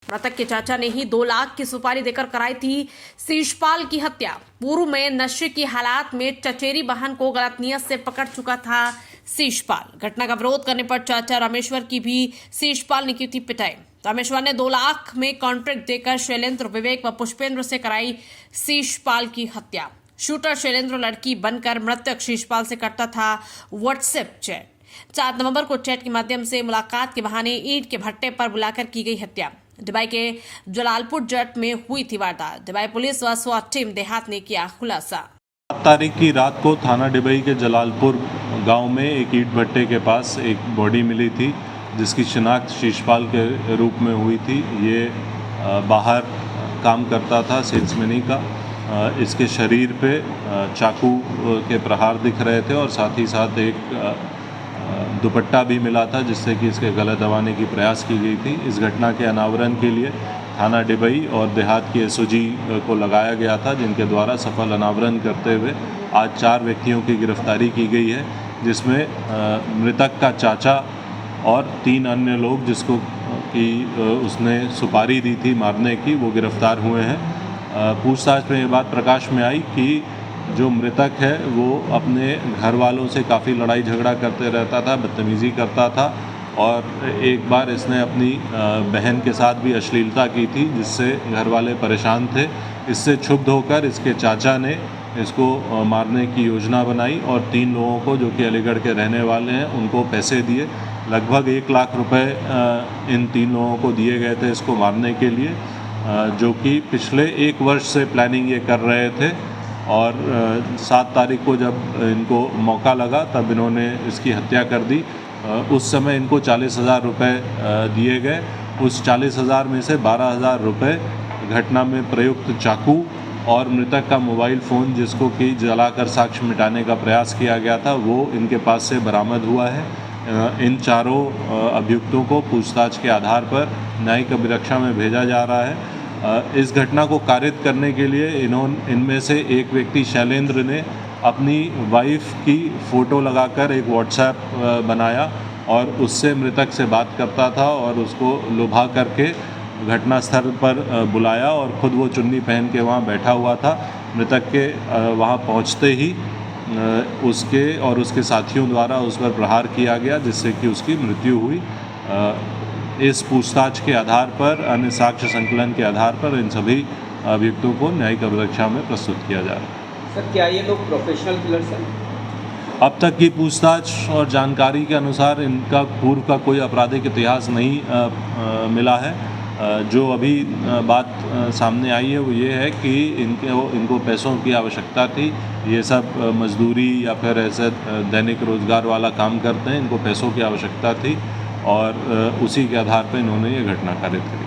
मृतक के चाचा ने ही 2 लाख की सुपारी देकर कराई थी शीशपाल की हत्या। पूर्व में नशे की हालात में चचेरी बहन को गलत नियत से पकड़ चुका था शीशपाल। घटना का विरोध करने पर चाचा रामेश्वर की भी शीशपाल ने की थी पिटाई। रामेश्वर ने 2 लाख में कॉन्ट्रैक्ट देकर शैलेंद्र, विवेक व पुष्पेंद्र से कराई शीशपाल की हत्या। शूटर शैलेंद्र लड़की बनकर मृतक शीशपाल से करता था व्हाट्सएप चैट। 4 नवंबर को चैट के माध्यम से मुलाकात के बहाने ईंट के भट्टे पर बुलाकर की गई हत्या। दुबई के जलालपुर जट में हुई थी वारदात। दुबई पुलिस व स्वाट टीम देहात ने किया खुलासा। 7 तारीख की रात को थाना डिबई के जलालपुर गांव में एक ईंट भट्टे के पास एक बॉडी मिली थी, जिसकी शिनाख्त शीशपाल के रूप में हुई थी। ये बाहर काम करता था, सेल्समैनी का। इसके शरीर पे चाकू के प्रहार दिख रहे थे और साथ ही साथ एक दुपट्टा भी मिला था, जिससे कि इसके गला दबाने की प्रयास की गई थी। इस घटना के अनावरण के लिए थाना डिबई और देहात की एसओजी को लगाया गया था, जिनके द्वारा सफल अनावरण करते हुए आज 4 व्यक्तियों की गिरफ्तारी की गई है, जिसमें मृतक का चाचा और 3 अन्य लोग जिसको कि उसने सुपारी दी थी मारने की, वो गिरफ्तार हुए हैं। पूछताछ में ये बात प्रकाश में आई कि जो मृतक है वो अपने घर वालों से काफ़ी लड़ाई झगड़ा करते रहता था, बदतमीज़ी करता था और एक बार इसने अपनी बहन के साथ भी अश्लीलता की थी, जिससे घर वाले परेशान थे। इससे क्षुब्ध होकर इसके चाचा ने इसको मारने की योजना बनाई और 3 लोगों को, जो कि अलीगढ़ के रहने वाले हैं, उनको पैसे दिए। लगभग 1 लाख रुपए इन 3 लोगों को दिए गए थे इसको मारने के लिए, जो कि पिछले 1 वर्ष से प्लानिंग ये कर रहे थे। और 7 तारीख को जब इनको मौका लगा तब इन्होंने इसकी हत्या कर दी। उस समय इनको 40,000 रुपये दिए गए। उस 40,000 में से 12,000 रुपये घटना में प्रयुक्त चाकू और मृतक का मोबाइल फ़ोन, जिसको कि जलाकर साक्ष्य मिटाने का प्रयास किया गया था, वो इनके पास से बरामद हुआ है। इन चारों अभियुक्तों को पूछताछ के आधार पर न्यायिक अभिरक्षा में भेजा जा रहा है। इस घटना को कारित करने के लिए इनमें से एक व्यक्ति शैलेंद्र ने अपनी वाइफ की फ़ोटो लगाकर एक व्हाट्सएप बनाया और उससे मृतक से बात करता था और उसको लुभा करके घटनास्थल पर बुलाया और ख़ुद वो चुन्नी पहन के वहाँ बैठा हुआ था। मृतक के वहाँ पहुँचते ही उसके और उसके साथियों द्वारा उस पर प्रहार किया गया, जिससे कि उसकी मृत्यु हुई। इस पूछताछ के आधार पर, अन्य साक्ष्य संकलन के आधार पर इन सभी अभियुक्तों को न्यायिक अभिरक्षा में प्रस्तुत किया जा रहा है। सर, क्या ये लोग प्रोफेशनल किलर्स हैं? अब तक की पूछताछ और जानकारी के अनुसार इनका पूर्व का कोई आपराधिक इतिहास नहीं मिला है। जो अभी बात सामने आई है वो ये है कि इनको पैसों की आवश्यकता थी। ये सब मजदूरी या फिर ऐसे दैनिक रोजगार वाला काम करते हैं, इनको पैसों की आवश्यकता थी और उसी के आधार पर इन्होंने ये घटना कारित करी।